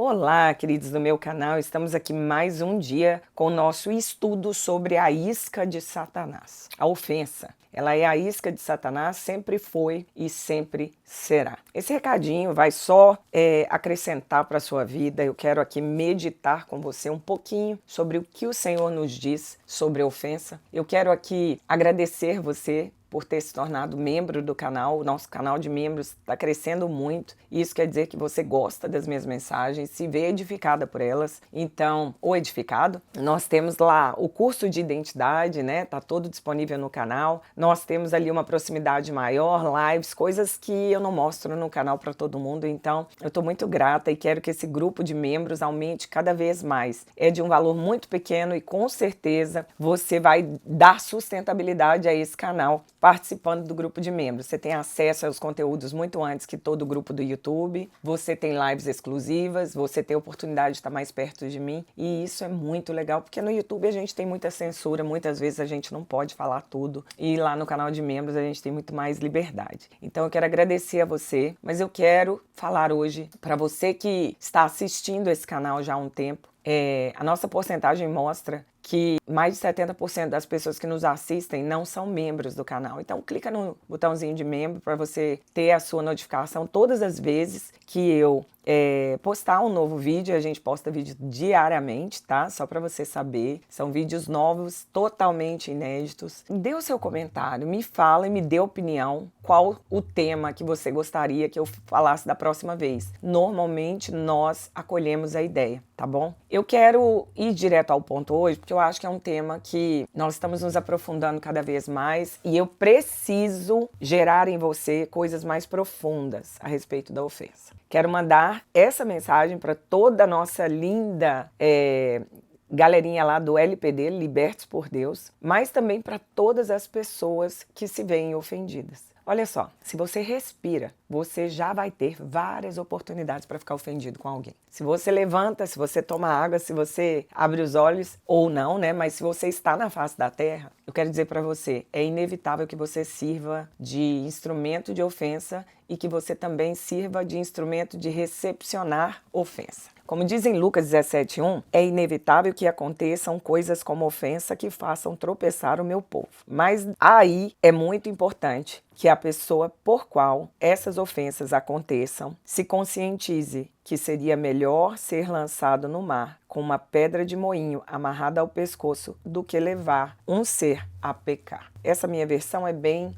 Olá, queridos do meu canal, estamos aqui mais um dia com o nosso estudo sobre a isca de Satanás, a ofensa. Ela é a isca de Satanás, sempre foi e sempre será. Esse recadinho vai só acrescentar para a sua vida. Eu quero aqui meditar com você um pouquinho sobre o que o Senhor nos diz sobre a ofensa. Eu quero aqui agradecer você por ter se tornado membro do canal. O nosso canal de membros está crescendo muito. Isso quer dizer que você gosta das minhas mensagens, se vê edificada por elas. Então, ou edificado, nós temos lá o curso de identidade, né? Tá todo disponível no canal. Nós temos ali uma proximidade maior, lives, coisas que eu não mostro no canal para todo mundo. Então, eu estou muito grata e quero que esse grupo de membros aumente cada vez mais. É de um valor muito pequeno e com certeza você vai dar sustentabilidade a esse canal participando do grupo de membros. Você tem acesso aos conteúdos muito antes que todo o grupo do YouTube, você tem lives exclusivas, você tem a oportunidade de estar mais perto de mim, e isso é muito legal, porque no YouTube a gente tem muita censura, muitas vezes a gente não pode falar tudo, e lá no canal de membros a gente tem muito mais liberdade. Então eu quero agradecer a você, mas eu quero falar hoje para você que está assistindo esse canal já há um tempo. A nossa porcentagem mostra que mais de 70% das pessoas que nos assistem não são membros do canal. Então clica no botãozinho de membro para você ter a sua notificação todas as vezes que eu postar um novo vídeo. A gente posta vídeo diariamente, tá? Só para você saber. São vídeos novos, totalmente inéditos. Dê o seu comentário, me fala e me dê opinião. Qual o tema que você gostaria que eu falasse da próxima vez? Normalmente nós acolhemos a ideia, tá bom? Eu quero ir direto ao ponto hoje, porque eu acho que é um tema que nós estamos nos aprofundando cada vez mais e eu preciso gerar em você coisas mais profundas a respeito da ofensa. Quero mandar essa mensagem para toda a nossa linda galerinha lá do LPD, Libertos por Deus, mas também para todas as pessoas que se veem ofendidas. Olha só, se você respira, você já vai ter várias oportunidades para ficar ofendido com alguém. Se você levanta, se você toma água, se você abre os olhos, ou não, né? Mas se você está na face da terra, eu quero dizer para você, é inevitável que você sirva de instrumento de ofensa e que você também sirva de instrumento de recepcionar ofensa. Como diz em Lucas 17:1, é inevitável que aconteçam coisas como ofensa que façam tropeçar o meu povo. Mas aí é muito importante que a pessoa por qual essas ofensas aconteçam se conscientize que seria melhor ser lançado no mar com uma pedra de moinho amarrada ao pescoço do que levar um ser a pecar. Essa minha versão é bem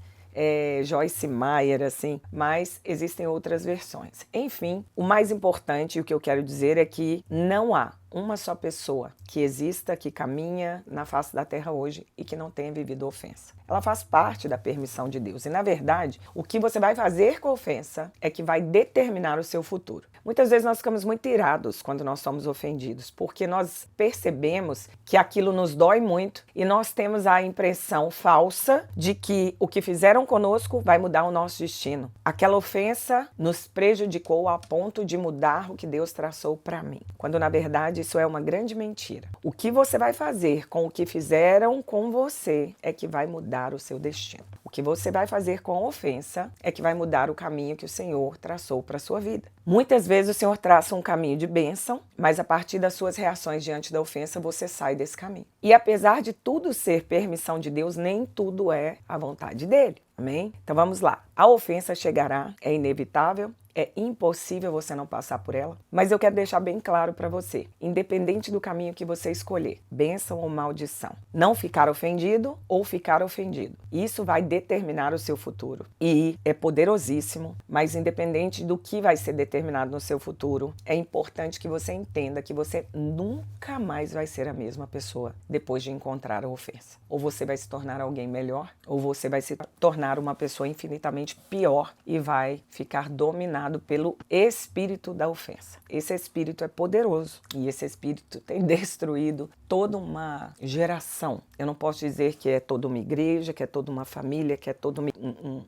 Joyce Meyer, assim, mas existem outras versões. Enfim, o mais importante, o que eu quero dizer é que não há uma só pessoa que exista, que caminha na face da terra hoje e que não tenha vivido ofensa. Ela faz parte da permissão de Deus. E, na verdade, o que você vai fazer com a ofensa é que vai determinar o seu futuro. Muitas vezes nós ficamos muito irados quando nós somos ofendidos, porque nós percebemos que aquilo nos dói muito e nós temos a impressão falsa de que o que fizeram conosco vai mudar o nosso destino. Aquela ofensa nos prejudicou a ponto de mudar o que Deus traçou para mim. Quando, na verdade, isso é uma grande mentira. O que você vai fazer com o que fizeram com você é que vai mudar o seu destino. O que você vai fazer com a ofensa é que vai mudar o caminho que o Senhor traçou para a sua vida. Muitas vezes o Senhor traça um caminho de bênção, mas a partir das suas reações diante da ofensa, você sai desse caminho. E apesar de tudo ser permissão de Deus, nem tudo é a vontade dele. Amém? Então vamos lá. A ofensa chegará, é inevitável. É impossível você não passar por ela, mas eu quero deixar bem claro para você, independente do caminho que você escolher, bênção ou maldição, não ficar ofendido ou ficar ofendido, isso vai determinar o seu futuro e é poderosíssimo, mas independente do que vai ser determinado no seu futuro, é importante que você entenda que você nunca mais vai ser a mesma pessoa depois de encontrar a ofensa. Ou você vai se tornar alguém melhor, ou você vai se tornar uma pessoa infinitamente pior e vai ficar dominado pelo espírito da ofensa. Esse espírito é poderoso e esse espírito tem destruído toda uma geração. Eu não posso dizer que é toda uma igreja, que é toda uma família, que é todo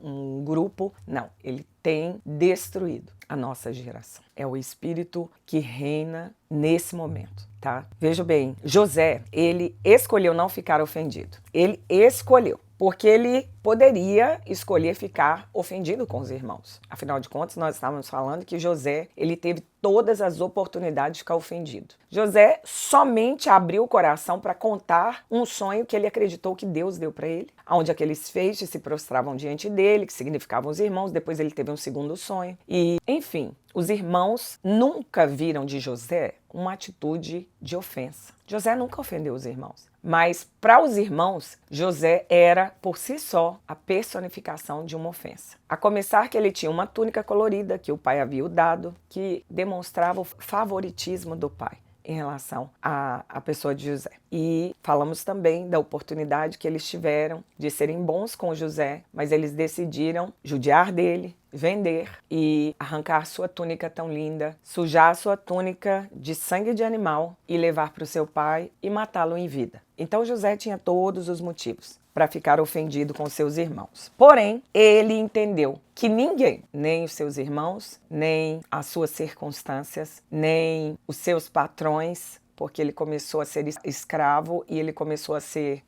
um grupo. Não, ele tem destruído a nossa geração. É o espírito que reina nesse momento, tá? Veja bem, José, ele escolheu não ficar ofendido. Ele escolheu. porque ele poderia escolher ficar ofendido com os irmãos. Afinal de contas, nós estávamos falando que José, ele teve todas as oportunidades de ficar ofendido. José somente abriu o coração para contar um sonho que ele acreditou que Deus deu para ele, onde aqueles feixes se prostravam diante dele, que significavam os irmãos. Depois ele teve um segundo sonho. E, enfim, os irmãos nunca viram de José uma atitude de ofensa. José nunca ofendeu os irmãos. Mas para os irmãos, José era, por si só, a personificação de uma ofensa. A começar que ele tinha uma túnica colorida que o pai havia o dado, que demonstrava o favoritismo do pai em relação à pessoa de José. E falamos também da oportunidade que eles tiveram de serem bons com José, mas eles decidiram judiar dele, vender e arrancar sua túnica tão linda, sujar sua túnica de sangue de animal e levar para o seu pai e matá-lo em vida. Então José tinha todos os motivos para ficar ofendido com seus irmãos. Porém, ele entendeu que ninguém, nem os seus irmãos, nem as suas circunstâncias, nem os seus patrões, porque ele começou a ser escravo e ele começou a ser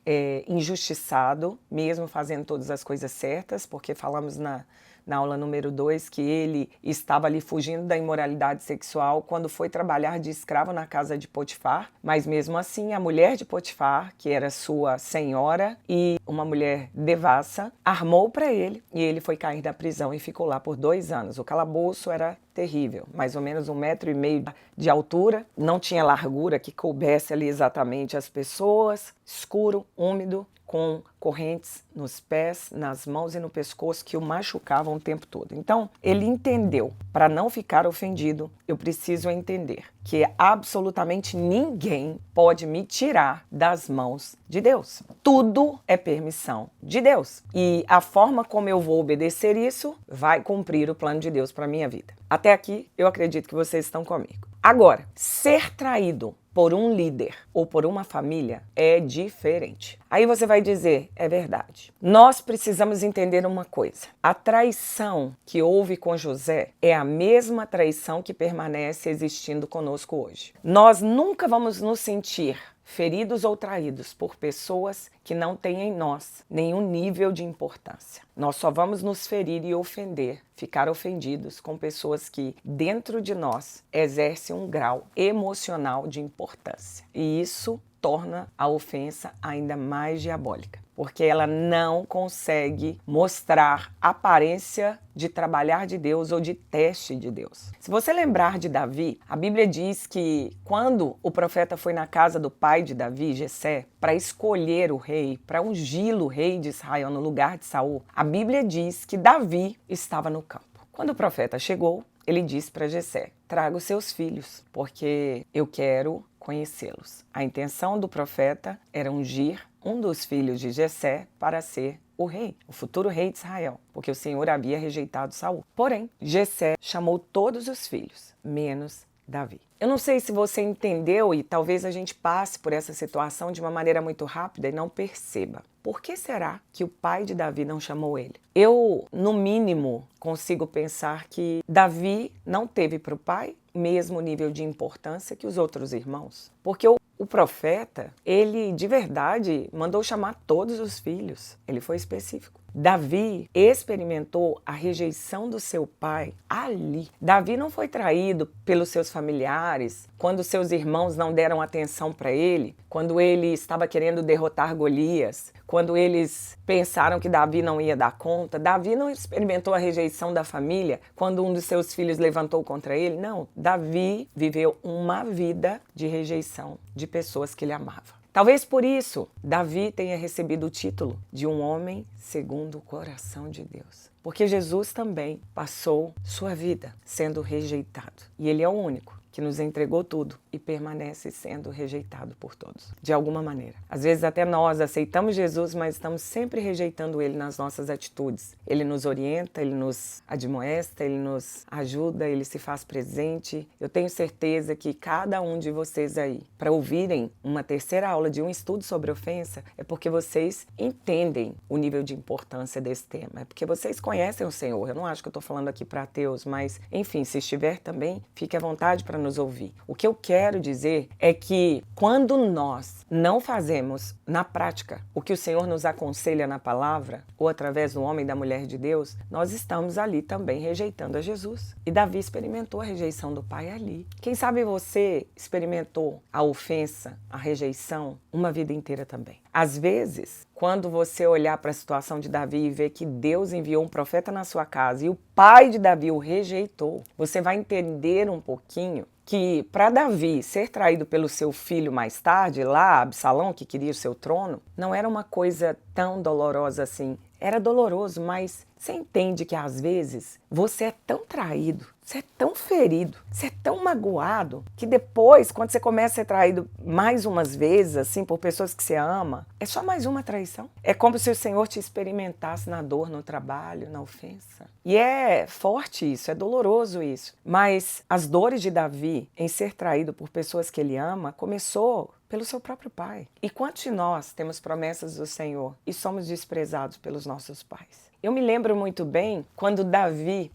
injustiçado, mesmo fazendo todas as coisas certas, porque falamos na aula número 2, que ele estava ali fugindo da imoralidade sexual quando foi trabalhar de escravo na casa de Potifar, mas mesmo assim a mulher de Potifar, que era sua senhora e uma mulher devassa, armou para ele e ele foi cair da prisão e ficou lá por 2 anos. O calabouço era terrível, mais ou menos 1,5 metro de altura, não tinha largura que coubesse ali exatamente as pessoas, escuro, úmido, com correntes nos pés, nas mãos e no pescoço que o machucavam o tempo todo. Então, ele entendeu, para não ficar ofendido, eu preciso entender que absolutamente ninguém pode me tirar das mãos de Deus. Tudo é permissão de Deus. E a forma como eu vou obedecer isso vai cumprir o plano de Deus para a minha vida. Até aqui, eu acredito que vocês estão comigo. Agora, ser traído por um líder ou por uma família é diferente. Aí você vai dizer, é verdade. Nós precisamos entender uma coisa. A traição que houve com José é a mesma traição que permanece existindo conosco hoje. Nós nunca vamos nos sentir feridos ou traídos por pessoas que não têm em nós nenhum nível de importância. Nós só vamos nos ferir e ofender, ficar ofendidos com pessoas que dentro de nós exercem um grau emocional de importância. E isso torna a ofensa ainda mais diabólica, porque ela não consegue mostrar aparência de trabalhar de Deus ou de teste de Deus. Se você lembrar de Davi, a Bíblia diz que quando o profeta foi na casa do pai de Davi, Jessé, para escolher o rei, para ungí-lo rei de Israel no lugar de Saul, a Bíblia diz que Davi estava no campo. Quando o profeta chegou, ele disse para Jessé, traga os seus filhos, porque eu quero conhecê-los. A intenção do profeta era ungir um dos filhos de Jessé para ser o rei, o futuro rei de Israel, porque o Senhor havia rejeitado Saul. Porém, Jessé chamou todos os filhos, menos Davi. Eu não sei se você entendeu e talvez a gente passe por essa situação de uma maneira muito rápida e não perceba. Por que será que o pai de Davi não chamou ele? Eu, no mínimo, consigo pensar que Davi não teve para o pai o mesmo nível de importância que os outros irmãos. Porque o profeta, ele de verdade mandou chamar todos os filhos. Ele foi específico. Davi experimentou a rejeição do seu pai ali. Davi não foi traído pelos seus familiares, quando seus irmãos não deram atenção para ele, quando ele estava querendo derrotar Golias, quando eles pensaram que Davi não ia dar conta. Davi não experimentou a rejeição da família quando um dos seus filhos levantou contra ele. Não, Davi viveu uma vida de rejeição de pessoas que ele amava. Talvez por isso, Davi tenha recebido o título de um homem segundo o coração de Deus. Porque Jesus também passou sua vida sendo rejeitado. E ele é o único que nos entregou tudo e permanece sendo rejeitado por todos, de alguma maneira. Às vezes até nós aceitamos Jesus, mas estamos sempre rejeitando ele nas nossas atitudes. Ele nos orienta, ele nos admoesta, ele nos ajuda, ele se faz presente. Eu tenho certeza que cada um de vocês aí, para ouvirem uma terceira aula de um estudo sobre ofensa, é porque vocês entendem o nível de importância desse tema. É porque vocês conhecem o Senhor. Eu não acho que eu estou falando aqui para ateus, mas enfim, se estiver também, fique à vontade para nos ouvir. O que eu quero dizer é que quando nós não fazemos na prática o que o Senhor nos aconselha na palavra, ou através do homem e da mulher de Deus, nós estamos ali também rejeitando a Jesus. E Davi experimentou a rejeição do pai ali. Quem sabe você experimentou a ofensa, a rejeição, uma vida inteira também. Às vezes, quando você olhar para a situação de Davi e ver que Deus enviou um profeta na sua casa e o pai de Davi o rejeitou, você vai entender um pouquinho que para Davi ser traído pelo seu filho mais tarde, lá, Absalão, que queria o seu trono, não era uma coisa tão dolorosa assim. Era doloroso, mas você entende que às vezes você é tão traído, você é tão ferido, você é tão magoado, que depois, quando você começa a ser traído mais umas vezes, assim, por pessoas que você ama, é só mais uma traição. É como se o Senhor te experimentasse na dor, no trabalho, na ofensa. E é forte isso, é doloroso isso. Mas as dores de Davi em ser traído por pessoas que ele ama começou pelo seu próprio pai. E quantos de nós temos promessas do Senhor e somos desprezados pelos nossos pais? Eu me lembro muito bem quando Davi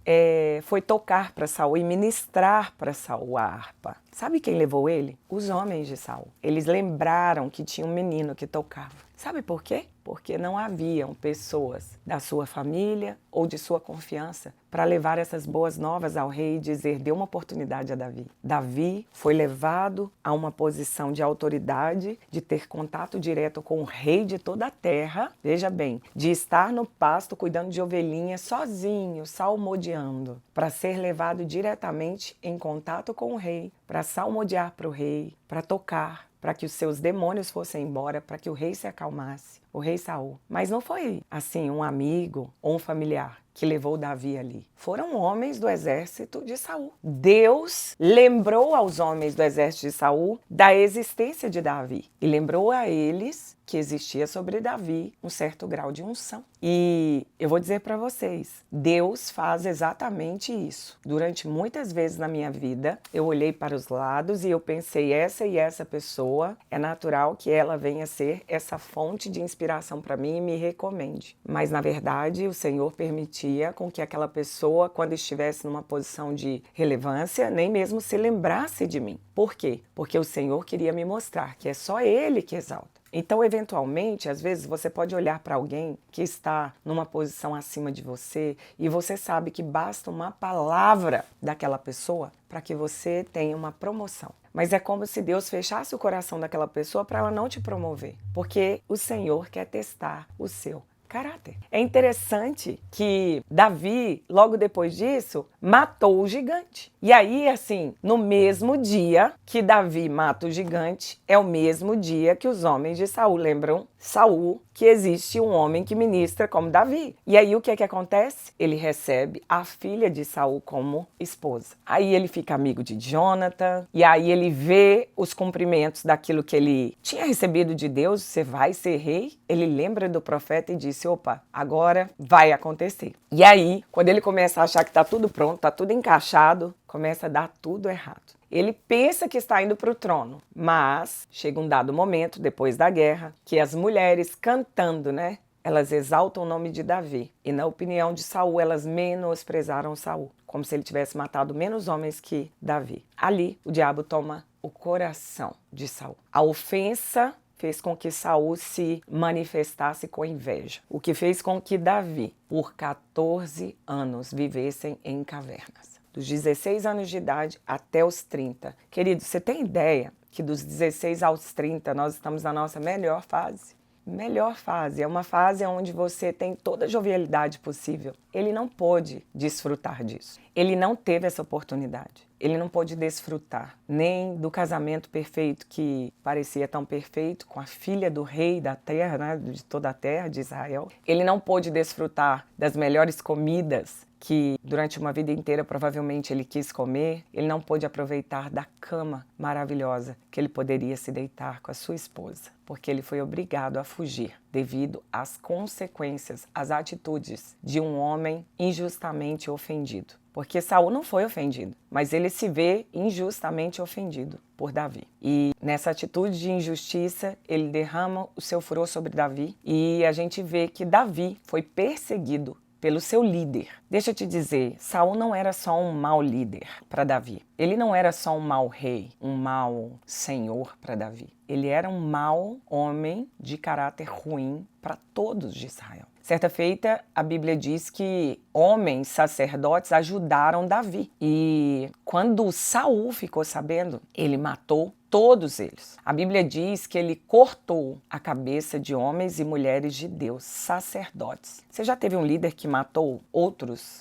foi tocar para Saul e ministrar para Saul a harpa. Sabe quem levou ele? Os homens de Saul. Eles lembraram que tinha um menino que tocava. Sabe por quê? Porque não haviam pessoas da sua família ou de sua confiança para levar essas boas novas ao rei e dizer, dê uma oportunidade a Davi. Davi foi levado a uma posição de autoridade, de ter contato direto com o rei de toda a terra, veja bem, de estar no pasto cuidando de ovelhinhas sozinho, salmodiando, para ser levado diretamente em contato com o rei, para salmodiar para o rei, para tocar, para que os seus demônios fossem embora, para que o rei se acalmasse, o rei Saul. Mas não foi assim um amigo ou um familiar que levou Davi ali. Foram homens do exército de Saul. Deus lembrou aos homens do exército de Saul da existência de Davi e lembrou a eles que existia sobre Davi um certo grau de unção. E eu vou dizer para vocês, Deus faz exatamente isso. Durante muitas vezes na minha vida, eu olhei para os lados e eu pensei, essa e essa pessoa, é natural que ela venha ser essa fonte de inspiração para mim e me recomende. Mas na verdade, o Senhor permitia com que aquela pessoa, quando estivesse numa posição de relevância, nem mesmo se lembrasse de mim. Por quê? Porque o Senhor queria me mostrar que é só Ele que exalta. Então, eventualmente, às vezes você pode olhar para alguém que está numa posição acima de você e você sabe que basta uma palavra daquela pessoa para que você tenha uma promoção. Mas é como se Deus fechasse o coração daquela pessoa para ela não te promover, porque o Senhor quer testar o seu caráter. É interessante que Davi, logo depois disso, matou o gigante. E aí, assim, no mesmo dia que Davi mata o gigante, é o mesmo dia que os homens de Saul lembram Saul que existe um homem que ministra como Davi. E aí o que é que acontece? Ele recebe a filha de Saul como esposa. Aí ele fica amigo de Jonathan, e aí ele vê os cumprimentos daquilo que ele tinha recebido de Deus, você vai ser rei. Ele lembra do profeta e disse, opa, agora vai acontecer. E aí, quando ele começa a achar que está tudo pronto, está tudo encaixado, começa a dar tudo errado. Ele pensa que está indo para o trono, mas chega um dado momento, depois da guerra, que as mulheres cantando, né? Elas exaltam o nome de Davi. E na opinião de Saul, elas menosprezaram Saul, como se ele tivesse matado menos homens que Davi. Ali, o diabo toma o coração de Saul. A ofensa fez com que Saul se manifestasse com inveja, o que fez com que Davi, por 14 anos, vivessem em cavernas. Dos 16 anos de idade até os 30. Querido, você tem ideia que dos 16 aos 30 nós estamos na nossa melhor fase? Melhor fase, é uma fase onde você tem toda a jovialidade possível. Ele não pôde desfrutar disso. Ele não teve essa oportunidade. Ele não pôde desfrutar nem do casamento perfeito que parecia tão perfeito com a filha do rei da terra, né, de toda a terra de Israel. Ele não pôde desfrutar das melhores comidas que durante uma vida inteira provavelmente ele quis comer. Ele não pôde aproveitar da cama maravilhosa que ele poderia se deitar com a sua esposa, porque ele foi obrigado a fugir devido às consequências, às atitudes de um homem injustamente ofendido. Porque Saul não foi ofendido, mas ele se vê injustamente ofendido por Davi. E nessa atitude de injustiça, ele derrama o seu furor sobre Davi e a gente vê que Davi foi perseguido pelo seu líder. Deixa eu te dizer, Saul não era só um mau líder para Davi. Ele não era só um mau rei, um mau senhor para Davi. Ele era um mau homem de caráter ruim para todos de Israel. Certa feita, a Bíblia diz que homens sacerdotes ajudaram Davi. E quando Saul ficou sabendo, ele matou todos eles. A Bíblia diz que ele cortou a cabeça de homens e mulheres de Deus, sacerdotes. Você já teve um líder que matou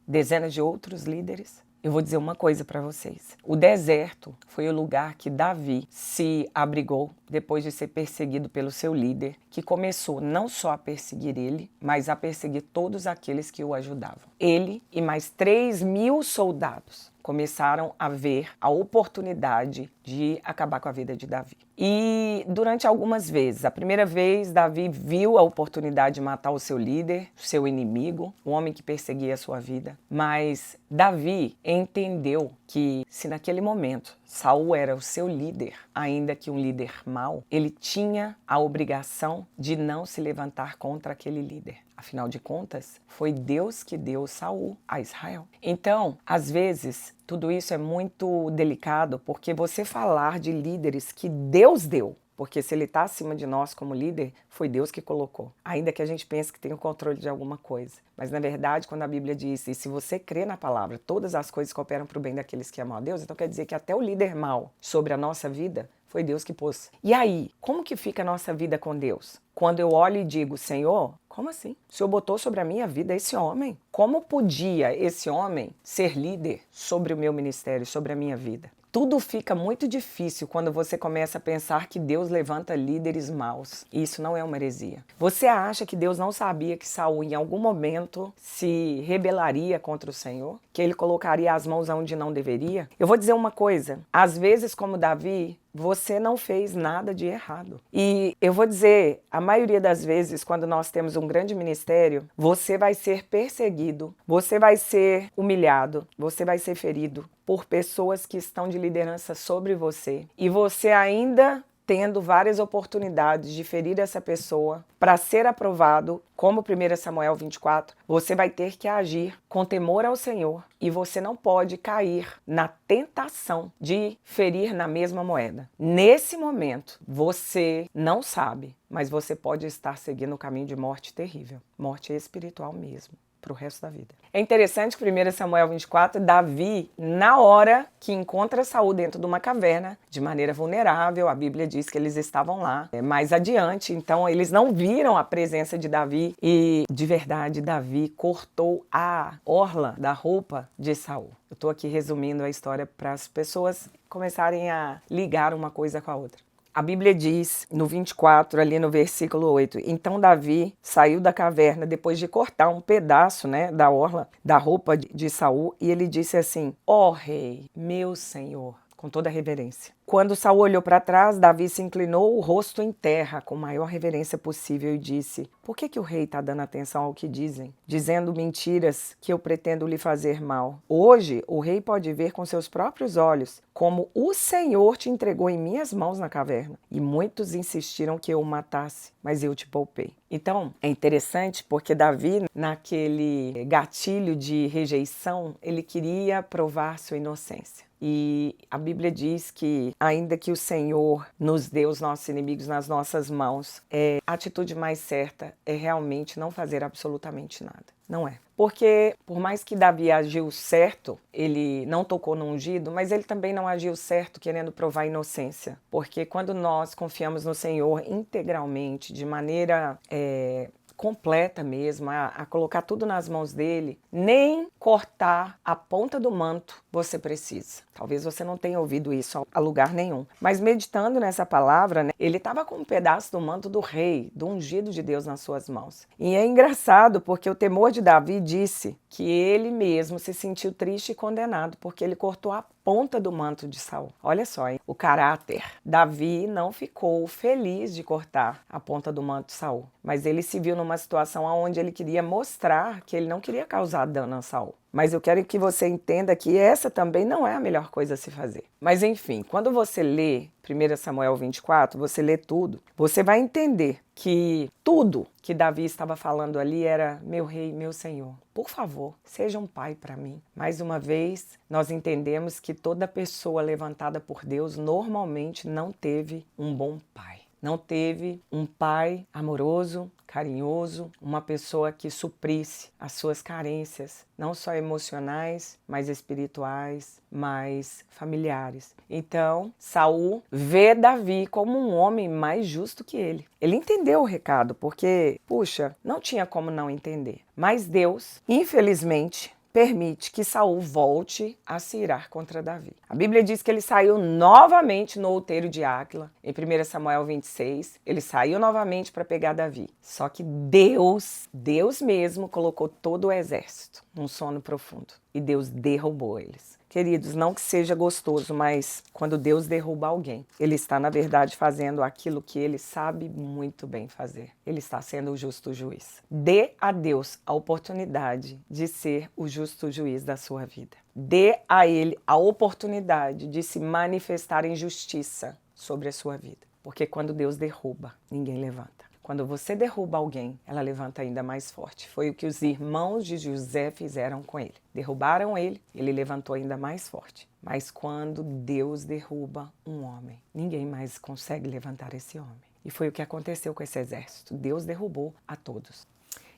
dezenas de outros líderes? Eu vou dizer uma coisa para vocês. O deserto foi o lugar que Davi se abrigou depois de ser perseguido pelo seu líder, que começou não só a perseguir ele, mas a perseguir todos aqueles que o ajudavam. Ele e mais 3.000 soldados começaram a ver a oportunidade de acabar com a vida de Davi. E durante algumas vezes, a primeira vez Davi viu a oportunidade de matar o seu líder, o seu inimigo, o homem que perseguia a sua vida. Mas Davi entendeu que se naquele momento Saul era o seu líder, ainda que um líder mau, ele tinha a obrigação de não se levantar contra aquele líder. Afinal de contas, foi Deus que deu Saul a Israel. Então, às vezes, tudo isso é muito delicado, porque você falar de líderes que Deus deu, porque se ele está acima de nós como líder, foi Deus que colocou. Ainda que a gente pense que tem o controle de alguma coisa. Mas na verdade, quando a Bíblia diz, e se você crê na palavra, todas as coisas cooperam para o bem daqueles que amam a Deus, então quer dizer que até o líder mau sobre a nossa vida, foi Deus que pôs. E aí, como que fica a nossa vida com Deus? Quando eu olho e digo, Senhor, como assim? O Senhor botou sobre a minha vida esse homem. Como podia esse homem ser líder sobre o meu ministério, sobre a minha vida? Tudo fica muito difícil quando você começa a pensar que Deus levanta líderes maus. Isso não é uma heresia. Você acha que Deus não sabia que Saul em algum momento se rebelaria contra o Senhor? Que ele colocaria as mãos onde não deveria? Eu vou dizer uma coisa. Às vezes, como Davi, você não fez nada de errado. E eu vou dizer, a maioria das vezes, quando nós temos um grande ministério, você vai ser perseguido, você vai ser humilhado, você vai ser ferido por pessoas que estão de liderança sobre você. E você ainda tendo várias oportunidades de ferir essa pessoa para ser aprovado, como 1 Samuel 24, você vai ter que agir com temor ao Senhor e você não pode cair na tentação de ferir na mesma moeda. Nesse momento, você não sabe, mas você pode estar seguindo um caminho de morte terrível, morte espiritual mesmo, para o resto da vida. É interessante que 1 Samuel 24, Davi, na hora que encontra Saul dentro de uma caverna, de maneira vulnerável, a Bíblia diz que eles estavam lá mais adiante, então eles não viram a presença de Davi e, de verdade, Davi cortou a orla da roupa de Saul. Eu estou aqui resumindo a história para as pessoas começarem a ligar uma coisa com a outra. A Bíblia diz, no 24, ali no versículo 8, então Davi saiu da caverna depois de cortar um pedaço, da orla da roupa de Saul, e ele disse assim, ó rei, meu senhor, com toda a reverência. Quando Saul olhou para trás, Davi se inclinou o rosto em terra, com a maior reverência possível, e disse, por que o rei está dando atenção ao que dizem? Dizendo mentiras que eu pretendo lhe fazer mal. Hoje, o rei pode ver com seus próprios olhos como o Senhor te entregou em minhas mãos na caverna. E muitos insistiram que eu o matasse, mas eu te poupei. Então, é interessante porque Davi, naquele gatilho de rejeição, ele queria provar sua inocência. E a Bíblia diz que, ainda que o Senhor nos dê os nossos inimigos nas nossas mãos, a atitude mais certa é realmente não fazer absolutamente nada. Não é. Porque, por mais que Davi agiu certo, ele não tocou no ungido, mas ele também não agiu certo querendo provar a inocência. Porque quando nós confiamos no Senhor integralmente, de maneira completa mesmo, a colocar tudo nas mãos dele, nem cortar a ponta do manto você precisa. Talvez você não tenha ouvido isso a lugar nenhum. Mas meditando nessa palavra, ele estava com um pedaço do manto do rei, do ungido de Deus nas suas mãos. E é engraçado porque o temor de Davi disse que ele mesmo se sentiu triste e condenado porque ele cortou a ponta do manto de Saul. Olha só, hein? O caráter. Davi não ficou feliz de cortar a ponta do manto de Saul, mas ele se viu numa situação onde ele queria mostrar que ele não queria causar dano a Saul, mas eu quero que você entenda que essa também não é a melhor coisa a se fazer. Mas enfim, quando você lê 1 Samuel 24, você lê tudo, você vai entender que tudo que Davi estava falando ali era: meu rei, meu senhor, por favor, seja um pai para mim. Mais uma vez, nós entendemos que toda pessoa levantada por Deus normalmente não teve um bom pai. Não teve um pai amoroso, carinhoso, uma pessoa que suprisse as suas carências, não só emocionais, mas espirituais, mas familiares. Então, Saul vê Davi como um homem mais justo que ele. Ele entendeu o recado, porque, puxa, não tinha como não entender. Mas Deus, infelizmente, permite que Saul volte a se irar contra Davi. A Bíblia diz que ele saiu novamente no outeiro de Áquila, em 1 Samuel 26. Ele saiu novamente para pegar Davi. Só que Deus mesmo colocou todo o exército num sono profundo. E Deus derrubou eles. Queridos, não que seja gostoso, mas quando Deus derruba alguém, Ele está, na verdade, fazendo aquilo que Ele sabe muito bem fazer. Ele está sendo o justo juiz. Dê a Deus a oportunidade de ser o justo juiz da sua vida. Dê a Ele a oportunidade de se manifestar em justiça sobre a sua vida. Porque quando Deus derruba, ninguém levanta. Quando você derruba alguém, ela levanta ainda mais forte. Foi o que os irmãos de José fizeram com ele. Derrubaram ele, ele levantou ainda mais forte. Mas quando Deus derruba um homem, ninguém mais consegue levantar esse homem. E foi o que aconteceu com esse exército. Deus derrubou a todos.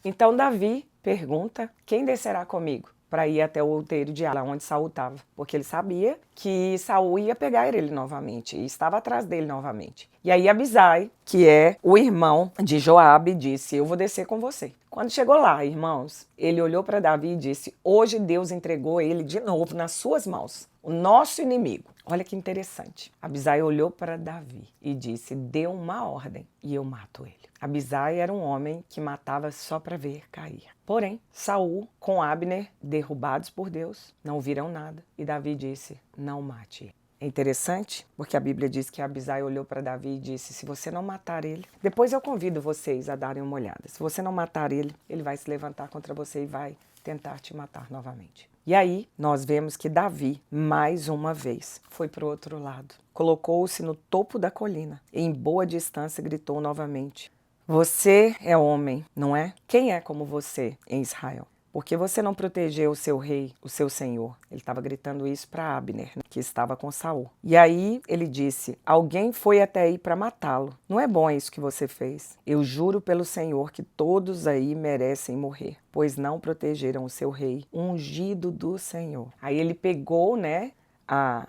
Então Davi pergunta: quem descerá comigo para ir até o outeiro de Áquila, onde Saul estava? Porque ele sabia que Saul ia pegar ele novamente e estava atrás dele novamente. E aí Abisai, que é o irmão de Joabe, disse: eu vou descer com você. Quando chegou lá, irmãos, ele olhou para Davi e disse: hoje Deus entregou ele de novo nas suas mãos, o nosso inimigo. Olha que interessante. Abisai olhou para Davi e disse: dê uma ordem e eu mato ele. Abisai era um homem que matava só para ver cair. Porém, Saul com Abner, derrubados por Deus, não viram nada. E Davi disse: não mate ele. É interessante, porque a Bíblia diz que Abisai olhou para Davi e disse: se você não matar ele, depois eu convido vocês a darem uma olhada. Se você não matar ele, ele vai se levantar contra você e vai tentar te matar novamente. E aí, nós vemos que Davi, mais uma vez, foi para o outro lado. Colocou-se no topo da colina e em boa distância gritou novamente: você é homem, não é? Quem é como você em Israel? Porque você não protegeu o seu rei, o seu senhor? Ele estava gritando isso para Abner, né, que estava com Saul. E aí ele disse: alguém foi até aí para matá-lo. Não é bom isso que você fez. Eu juro pelo Senhor que todos aí merecem morrer, pois não protegeram o seu rei, ungido do Senhor. Aí ele pegou, né, a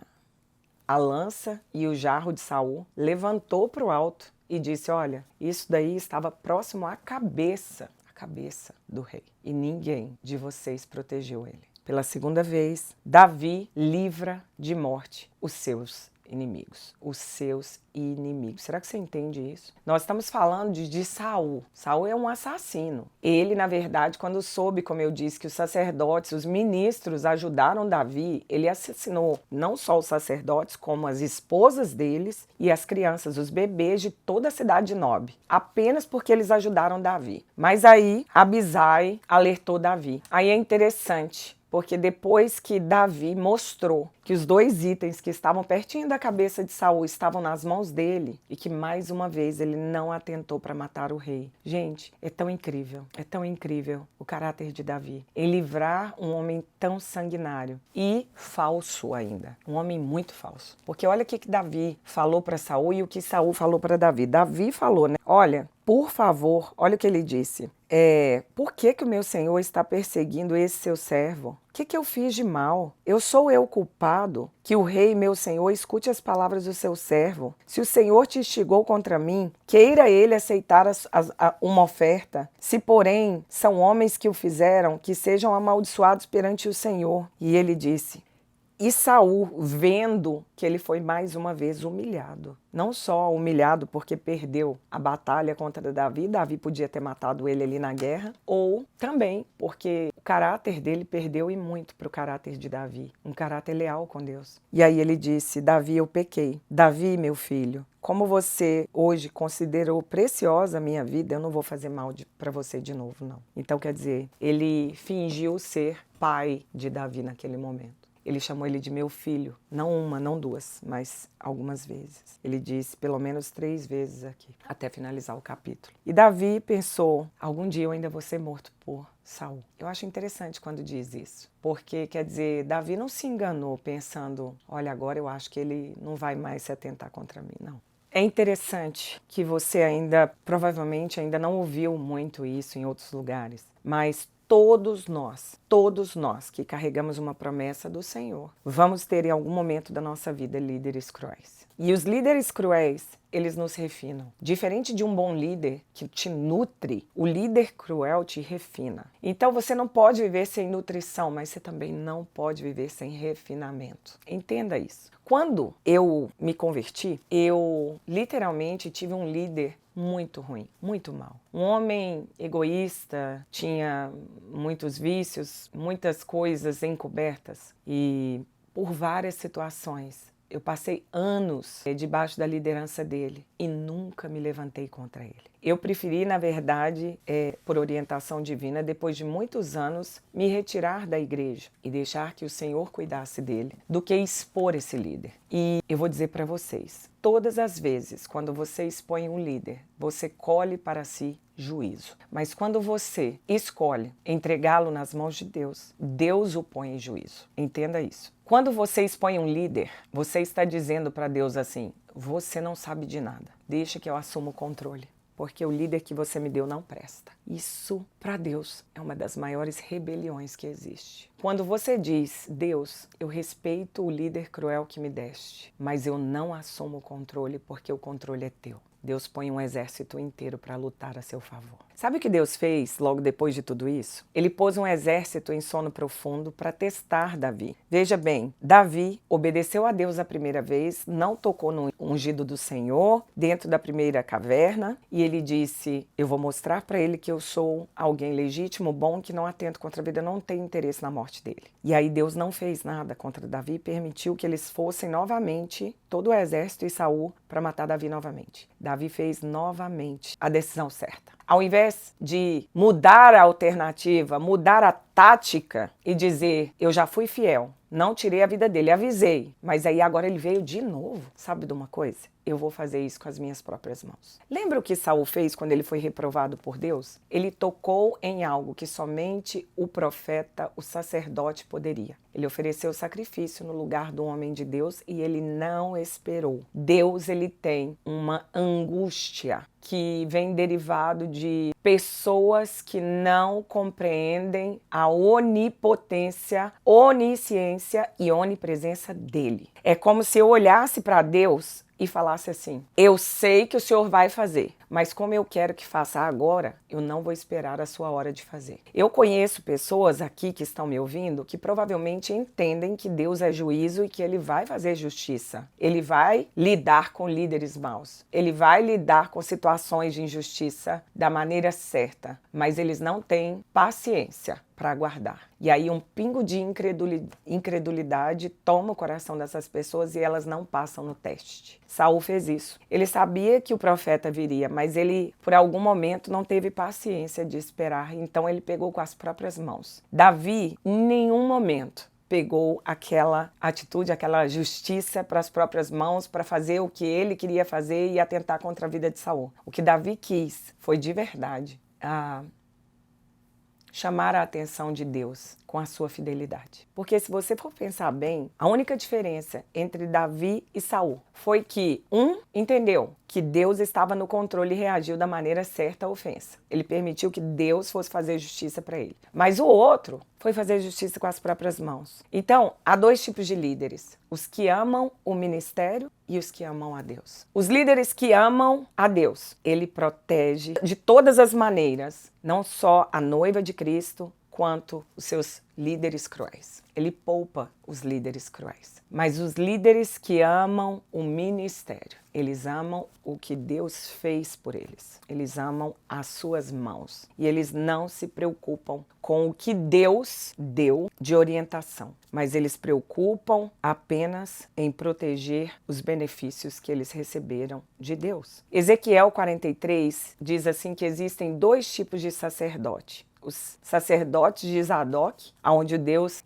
lança e o jarro de Saul, levantou para o alto e disse: olha, isso daí estava próximo à cabeça do rei. E ninguém de vocês protegeu ele. Pela segunda vez, Davi livra de morte os seus inimigos. Os seus inimigos. Será que você entende isso? Nós estamos falando de Saul. Saul é um assassino. Ele, na verdade, quando soube, como eu disse, que os sacerdotes, os ministros ajudaram Davi, ele assassinou não só os sacerdotes, como as esposas deles e as crianças, os bebês de toda a cidade de Nob, apenas porque eles ajudaram Davi. Mas aí, Abisai alertou Davi. Aí é interessante, porque depois que Davi mostrou que os dois itens que estavam pertinho da cabeça de Saul estavam nas mãos dele e que mais uma vez ele não atentou para matar o rei. Gente, é tão incrível o caráter de Davi em livrar um homem tão sanguinário e falso ainda, um homem muito falso. Porque olha o que Davi falou para Saul e o que Saul falou para Davi. Davi falou, né? Olha, por favor, olha o que ele disse. Por que o meu senhor está perseguindo esse seu servo? O que eu fiz de mal? Sou eu culpado que o rei, meu senhor, escute as palavras do seu servo? Se o Senhor te instigou contra mim, queira ele aceitar uma oferta. Se, porém, são homens que o fizeram, que sejam amaldiçoados perante o Senhor. E ele disse... E Saul, vendo que ele foi mais uma vez humilhado, não só humilhado porque perdeu a batalha contra Davi, Davi podia ter matado ele ali na guerra, ou também porque o caráter dele perdeu e muito para o caráter de Davi, um caráter leal com Deus. E aí ele disse: Davi, eu pequei. Davi, meu filho, como você hoje considerou preciosa a minha vida, eu não vou fazer mal para você de novo, não. Então, quer dizer, ele fingiu ser pai de Davi naquele momento. Ele chamou ele de meu filho, não uma, não duas, mas algumas vezes. Ele disse pelo menos 3 vezes aqui, até finalizar o capítulo. E Davi pensou: algum dia eu ainda vou ser morto por Saul. Eu acho interessante quando diz isso, porque quer dizer, Davi não se enganou pensando: olha, agora eu acho que ele não vai mais se atentar contra mim, não. É interessante que você provavelmente ainda não ouviu muito isso em outros lugares, mas todos nós que carregamos uma promessa do Senhor, vamos ter em algum momento da nossa vida líderes cruéis. E os líderes cruéis, eles nos refinam. Diferente de um bom líder que te nutre, o líder cruel te refina. Então você não pode viver sem nutrição, mas você também não pode viver sem refinamento. Entenda isso. Quando eu me converti, eu literalmente tive um líder muito ruim, muito mal. Um homem egoísta, tinha muitos vícios, muitas coisas encobertas e por várias situações eu passei anos debaixo da liderança dele e nunca me levantei contra ele. Eu preferi, na verdade, por orientação divina, depois de muitos anos, me retirar da igreja e deixar que o Senhor cuidasse dele, do que expor esse líder. E eu vou dizer para vocês, todas as vezes, quando você expõe um líder, você colhe para si juízo. Mas quando você escolhe entregá-lo nas mãos de Deus, Deus o põe em juízo. Entenda isso. Quando você expõe um líder, você está dizendo para Deus assim: você não sabe de nada, deixa que eu assumo o controle, porque o líder que você me deu não presta. Isso, para Deus, é uma das maiores rebeliões que existe. Quando você diz: Deus, eu respeito o líder cruel que me deste, mas eu não assumo o controle porque o controle é teu. Deus põe um exército inteiro para lutar a seu favor. Sabe o que Deus fez logo depois de tudo isso? Ele pôs um exército em sono profundo para testar Davi. Veja bem, Davi obedeceu a Deus a primeira vez, não tocou no ungido do Senhor dentro da primeira caverna e ele disse: eu vou mostrar para ele que eu sou alguém legítimo, bom, que não atento contra a vida, não tem interesse na morte dele. E aí Deus não fez nada contra Davi e permitiu que eles fossem novamente, todo o exército e Saul, para matar Davi novamente. Davi fez novamente a decisão certa. Ao invés de mudar a alternativa, mudar a tática e dizer: eu já fui fiel, não tirei a vida dele, avisei, mas aí agora ele veio de novo. Sabe de uma coisa? Eu vou fazer isso com as minhas próprias mãos. Lembra o que Saul fez quando ele foi reprovado por Deus? Ele tocou em algo que somente o profeta, o sacerdote poderia. Ele ofereceu sacrifício no lugar do homem de Deus e ele não esperou. Deus, ele tem uma angústia que vem derivado de pessoas que não compreendem a onipotência, onisciência e onipresença dele. É como se eu olhasse para Deus e falasse assim: eu sei que o Senhor vai fazer, mas como eu quero que faça agora, eu não vou esperar a sua hora de fazer. Eu conheço pessoas aqui que estão me ouvindo que provavelmente entendem que Deus é juízo e que ele vai fazer justiça. Ele vai lidar com líderes maus. Ele vai lidar com situações de injustiça da maneira certa, mas eles não têm paciência para aguardar. E aí um pingo de incredulidade toma o coração dessas pessoas e elas não passam no teste. Saul fez isso. Ele sabia que o profeta viria, mas ele, por algum momento, não teve paciência de esperar, então ele pegou com as próprias mãos. Davi, em nenhum momento, pegou aquela atitude, aquela justiça para as próprias mãos, para fazer o que ele queria fazer e atentar contra a vida de Saul. O que Davi quis foi, de verdade, chamar a atenção de Deus com a sua fidelidade. Porque se você for pensar bem, a única diferença entre Davi e Saul foi que um entendeu que Deus estava no controle e reagiu da maneira certa à ofensa. Ele permitiu que Deus fosse fazer justiça para ele. Mas o outro foi fazer justiça com as próprias mãos. Então, há 2 tipos de líderes: os que amam o ministério e os que amam a Deus. Os líderes que amam a Deus, ele protege de todas as maneiras, não só a noiva de Cristo, quanto os seus líderes cruéis. Ele poupa os líderes cruéis. Mas os líderes que amam o ministério, eles amam o que Deus fez por eles. Eles amam as suas mãos. E eles não se preocupam com o que Deus deu de orientação. Mas eles preocupam apenas em proteger os benefícios que eles receberam de Deus. Ezequiel 43 diz assim que existem 2 tipos de sacerdote. Os sacerdotes de Zadok, onde o Deus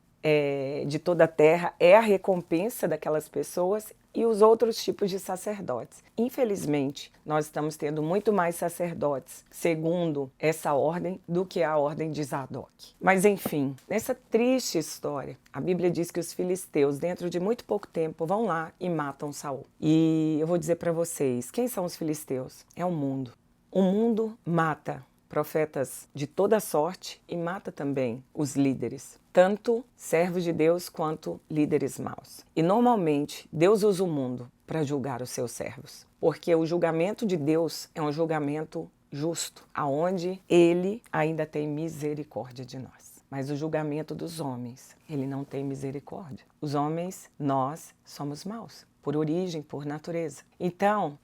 de toda a terra é a recompensa daquelas pessoas, e os outros tipos de sacerdotes. Infelizmente, nós estamos tendo muito mais sacerdotes segundo essa ordem do que a ordem de Zadok. Mas enfim, nessa triste história, a Bíblia diz que os filisteus, dentro de muito pouco tempo, vão lá e matam Saul. E eu vou dizer para vocês, quem são os filisteus? É o mundo. O mundo mata profetas de toda sorte e mata também os líderes, tanto servos de Deus quanto líderes maus. E normalmente Deus usa o mundo para julgar os seus servos, porque o julgamento de Deus é um julgamento justo, aonde Ele ainda tem misericórdia de nós. Mas o julgamento dos homens, Ele não tem misericórdia. Os homens, nós somos maus, por origem, por natureza. Então,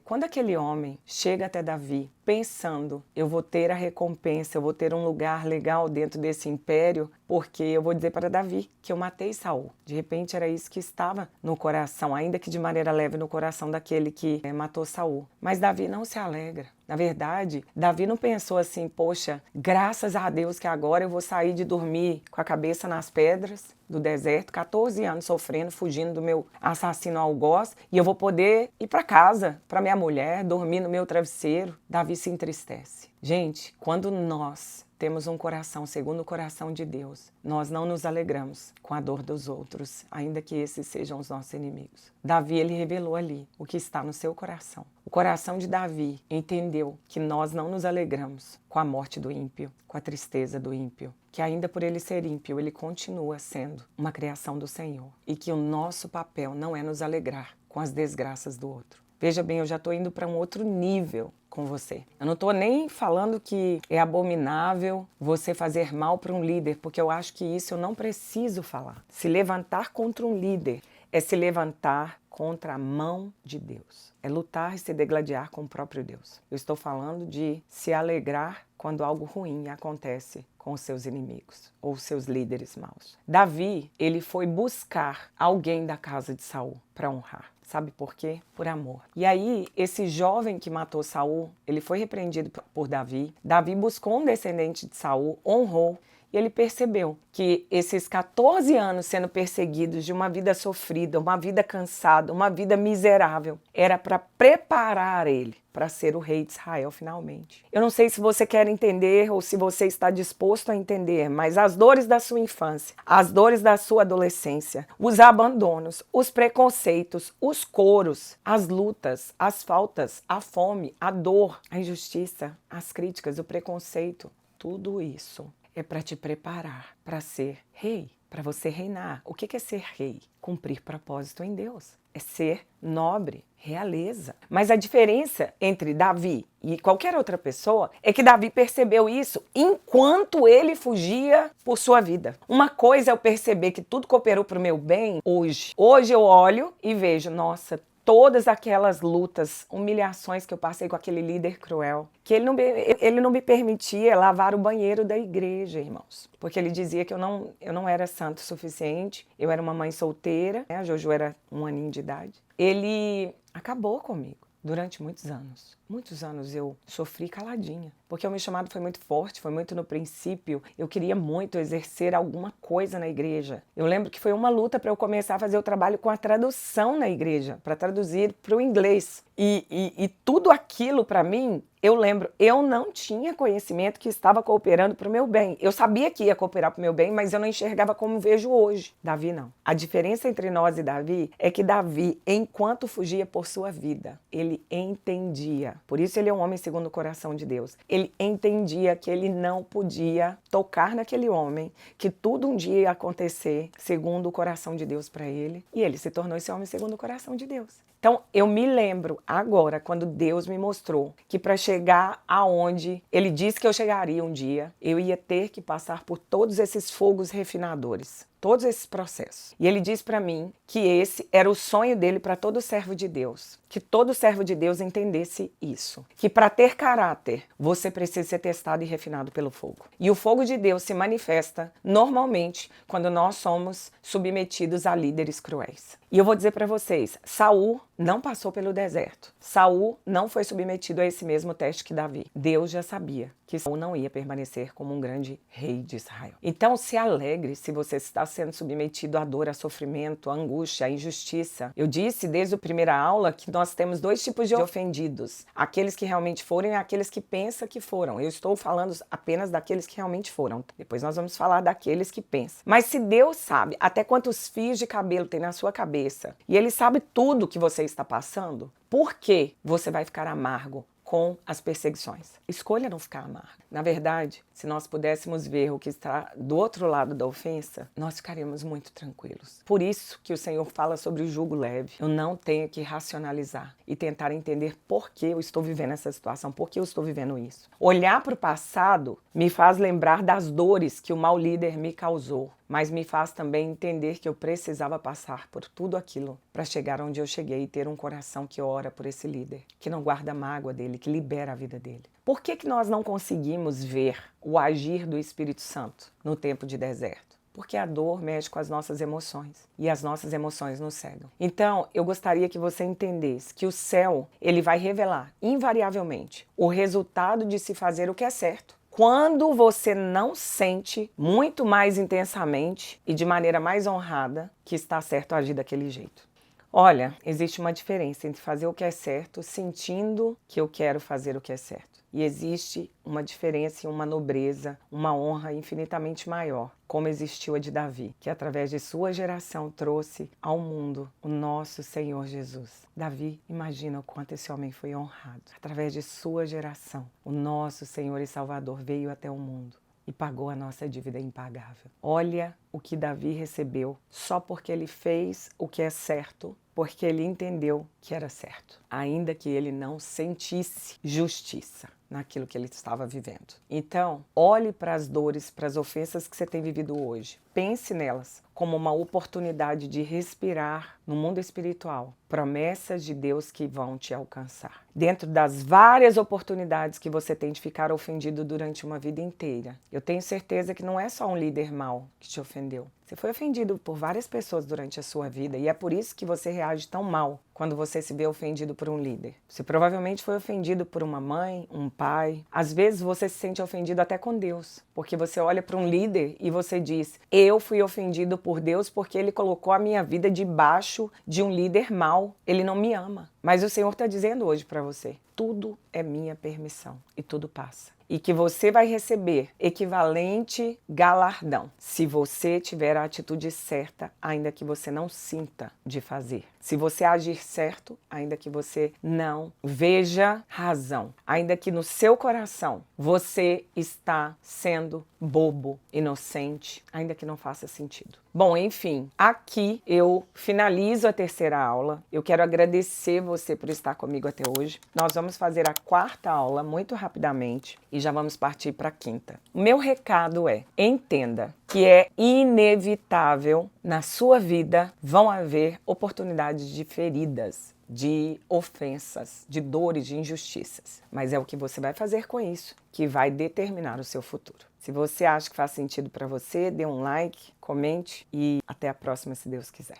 quando aquele homem chega até Davi pensando, eu vou ter a recompensa, eu vou ter um lugar legal dentro desse império, porque eu vou dizer para Davi que eu matei Saul. De repente era isso que estava no coração, ainda que de maneira leve no coração daquele que matou Saul. Mas Davi não se alegra. Na verdade, Davi não pensou assim, poxa, graças a Deus que agora eu vou sair de dormir com a cabeça nas pedras do deserto, 14 anos sofrendo, fugindo do meu assassino algoz, e eu vou poder ir para casa, para minha mulher, dormir no meu travesseiro. Davi se entristece. Gente, quando nós temos um coração segundo o coração de Deus, nós não nos alegramos com a dor dos outros, ainda que esses sejam os nossos inimigos. Davi, ele revelou ali o que está no seu coração. O coração de Davi entendeu que nós não nos alegramos com a morte do ímpio, com a tristeza do ímpio, que ainda por ele ser ímpio, ele continua sendo uma criação do Senhor, e que o nosso papel não é nos alegrar com as desgraças do outro. Veja bem, eu já estou indo para um outro nível com você. Eu não estou nem falando que é abominável você fazer mal para um líder, porque eu acho que isso eu não preciso falar. Se levantar contra um líder é se levantar contra a mão de Deus. É lutar e se degladiar com o próprio Deus. Eu estou falando de se alegrar quando algo ruim acontece com os seus inimigos ou seus líderes maus. Davi, ele foi buscar alguém da casa de Saul para honrar. Sabe por quê? Por amor. E aí, esse jovem que matou Saul, ele foi repreendido por Davi. Davi buscou um descendente de Saul, honrou, e ele percebeu que esses 14 anos sendo perseguidos de uma vida sofrida, uma vida cansada, uma vida miserável, era para preparar ele para ser o rei de Israel finalmente. Eu não sei se você quer entender ou se você está disposto a entender, mas as dores da sua infância, as dores da sua adolescência, os abandonos, os preconceitos, os coros, as lutas, as faltas, a fome, a dor, a injustiça, as críticas, o preconceito, tudo isso é para te preparar para ser rei, para você reinar. O que é ser rei? Cumprir propósito em Deus. É ser nobre, realeza. Mas a diferença entre Davi e qualquer outra pessoa é que Davi percebeu isso enquanto ele fugia por sua vida. Uma coisa é eu perceber que tudo cooperou para o meu bem hoje. Hoje eu olho e vejo, nossa, todas aquelas lutas, humilhações que eu passei com aquele líder cruel, que ele não me permitia lavar o banheiro da igreja, irmãos. Porque ele dizia que eu não era santo o suficiente, eu era uma mãe solteira, né? A Jojo era 1 aninho de idade. Ele acabou comigo durante muitos anos. Muitos anos eu sofri caladinha, porque o meu chamado foi muito forte, foi muito no princípio. Eu queria muito exercer alguma coisa na igreja. Eu lembro que foi uma luta para eu começar a fazer o trabalho com a tradução na igreja, para traduzir para o inglês. E tudo aquilo para mim, eu lembro, eu não tinha conhecimento que estava cooperando para o meu bem. Eu sabia que ia cooperar para o meu bem, mas eu não enxergava como vejo hoje. Davi não. A diferença entre nós e Davi é que Davi, enquanto fugia por sua vida, ele entendia. Por isso ele é um homem segundo o coração de Deus. Ele entendia que ele não podia tocar naquele homem, que tudo um dia ia acontecer segundo o coração de Deus para ele. E ele se tornou esse homem segundo o coração de Deus. Então, eu me lembro agora, quando Deus me mostrou que para chegar aonde Ele disse que eu chegaria um dia, eu ia ter que passar por todos esses fogos refinadores, todos esses processos. E Ele disse para mim que esse era o sonho dele para todo servo de Deus, que todo servo de Deus entendesse isso, que para ter caráter, você precisa ser testado e refinado pelo fogo. E o fogo de Deus se manifesta normalmente quando nós somos submetidos a líderes cruéis. E eu vou dizer para vocês, Saul não passou pelo deserto. Saul não foi submetido a esse mesmo teste que Davi. Deus já sabia que Saul não ia permanecer como um grande rei de Israel. Então se alegre se você está sendo submetido à dor, a sofrimento, à angústia, à injustiça. Eu disse desde a primeira aula que nós temos dois tipos de ofendidos. Aqueles que realmente foram e aqueles que pensam que foram. Eu estou falando apenas daqueles que realmente foram. Depois nós vamos falar daqueles que pensam. Mas se Deus sabe até quantos fios de cabelo tem na sua cabeça, e Ele sabe tudo que você está passando, por que você vai ficar amargo com as perseguições? Escolha não ficar amargo. Na verdade, se nós pudéssemos ver o que está do outro lado da ofensa, nós ficaríamos muito tranquilos. Por isso que o Senhor fala sobre o jugo leve. Eu não tenho que racionalizar e tentar entender por que eu estou vivendo essa situação, por que eu estou vivendo isso. Olhar para o passado me faz lembrar das dores que o mau líder me causou, mas me faz também entender que eu precisava passar por tudo aquilo para chegar onde eu cheguei e ter um coração que ora por esse líder, que não guarda mágoa dele, que libera a vida dele. Por que nós não conseguimos ver o agir do Espírito Santo no tempo de deserto? Porque a dor mexe com as nossas emoções e as nossas emoções nos cegam. Então, eu gostaria que você entendesse que o céu, ele vai revelar invariavelmente o resultado de se fazer o que é certo. Quando você não sente muito mais intensamente e de maneira mais honrada que está certo agir daquele jeito. Olha, existe uma diferença entre fazer o que é certo sentindo que eu quero fazer o que é certo. E existe uma diferença e uma nobreza, uma honra infinitamente maior, como existiu a de Davi, que através de sua geração trouxe ao mundo o nosso Senhor Jesus. Davi, imagina o quanto esse homem foi honrado. Através de sua geração, o nosso Senhor e Salvador veio até o mundo e pagou a nossa dívida impagável. Olha o que Davi recebeu só porque ele fez o que é certo, porque ele entendeu que era certo, ainda que ele não sentisse justiça naquilo que ele estava vivendo. Então, olhe para as dores, para as ofensas que você tem vivido hoje. Pense nelas como uma oportunidade de respirar no mundo espiritual, promessas de Deus que vão te alcançar. Dentro das várias oportunidades que você tem de ficar ofendido durante uma vida inteira, eu tenho certeza que não é só um líder mau que te ofendeu. Você foi ofendido por várias pessoas durante a sua vida e é por isso que você reage tão mal quando você se vê ofendido por um líder. Você provavelmente foi ofendido por uma mãe, um pai. Às vezes você se sente ofendido até com Deus, porque você olha para um líder e você diz: eu fui ofendido por Deus porque Ele colocou a minha vida debaixo de um líder mau. Ele não me ama. Mas o Senhor está dizendo hoje para você: tudo é minha permissão e tudo passa. E que você vai receber equivalente galardão se você tiver a atitude certa, ainda que você não sinta de fazer. Se você agir certo, ainda que você não veja razão, ainda que no seu coração você está sendo bobo, inocente, ainda que não faça sentido. Bom, enfim, aqui eu finalizo a terceira aula. Eu quero agradecer você por estar comigo até hoje. Nós vamos fazer a quarta aula muito rapidamente e já vamos partir para a quinta. O meu recado é: entenda que é inevitável na sua vida vão haver oportunidades de feridas, de ofensas, de dores, de injustiças. Mas é o que você vai fazer com isso que vai determinar o seu futuro. Se você acha que faz sentido para você, dê um like, comente e até a próxima, se Deus quiser.